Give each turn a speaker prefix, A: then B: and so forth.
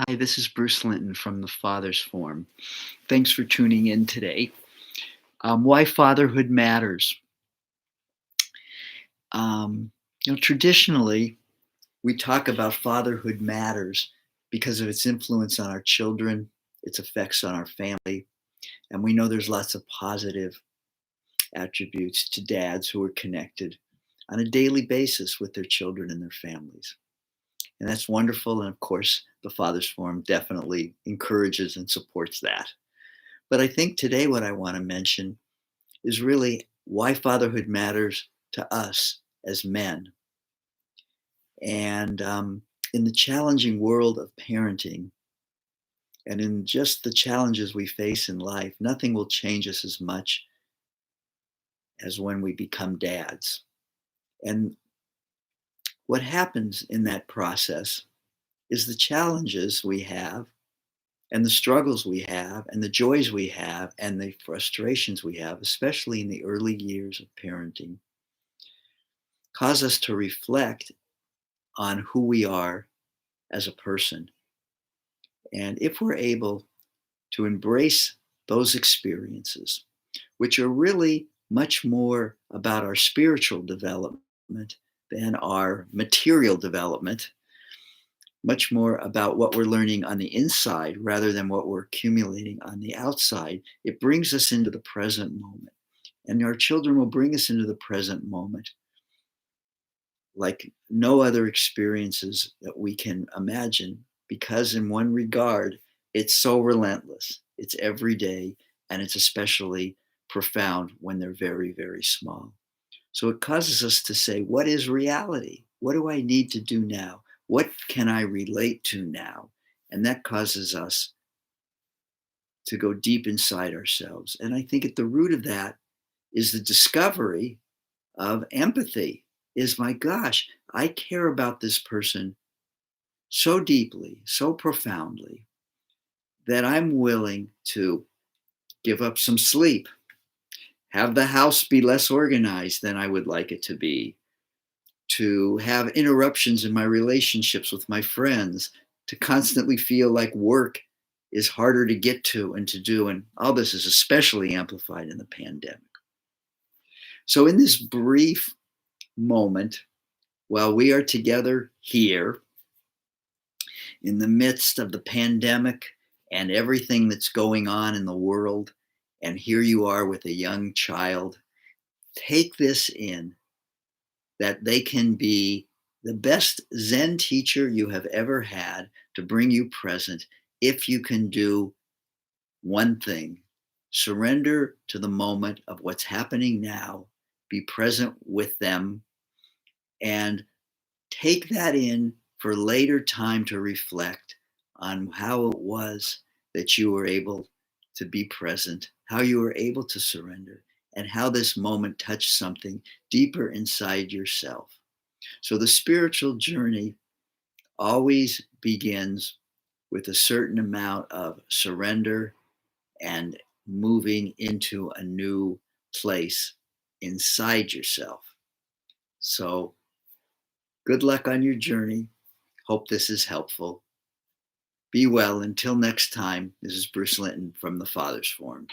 A: Hi, this is Bruce Linton from the Father's Forum. Thanks for tuning in today. Why fatherhood matters. Um, Traditionally, we talk about fatherhood matters because of its influence on our children, its effects on our family, and we know there's lots of positive attributes to dads who are connected on a daily basis with their children and their families. And that's wonderful. And of course, the Father's Forum definitely encourages and supports that. But I think today what I want to mention is really why fatherhood matters to us as men. And in the challenging world of parenting and in just the challenges we face in life, nothing will change us as much as when we become dads. And what happens in that process is the challenges we have and the struggles we have and the joys we have and the frustrations we have, especially in the early years of parenting, cause us to reflect on who we are as a person. And if we're able to embrace those experiences, which are really much more about our spiritual development than our material development, much more about what we're learning on the inside rather than what we're accumulating on the outside, it brings us into the present moment. And our children will bring us into the present moment like no other experiences that we can imagine, because in one regard, it's so relentless. It's every day, and it's especially profound when they're very, very small. So it causes us to say, what is reality? What do I need to do now? What can I relate to now? And that causes us to go deep inside ourselves. And I think at the root of that is the discovery of empathy. Is, my gosh, I care about this person so deeply, so profoundly, that I'm willing to give up some sleep, have the house be less organized than I would like it to be, to have interruptions in my relationships with my friends, to constantly feel like work is harder to get to and to do. And all this is especially amplified in the pandemic. So, in this brief moment, while we are together here in the midst of the pandemic and everything that's going on in the world, and here you are with a young child, take this in, that they can be the best Zen teacher you have ever had to bring you present if you can do one thing: surrender to the moment of what's happening now, be present with them, and take that in for later time to reflect on how it was that you were able to be present, how you were able to surrender, and how this moment touched something deeper inside yourself. So the spiritual journey always begins with a certain amount of surrender and moving into a new place inside yourself. So good luck on your journey. Hope this is helpful. Be well. Until next time, this is Bruce Linton from the Father's Forum.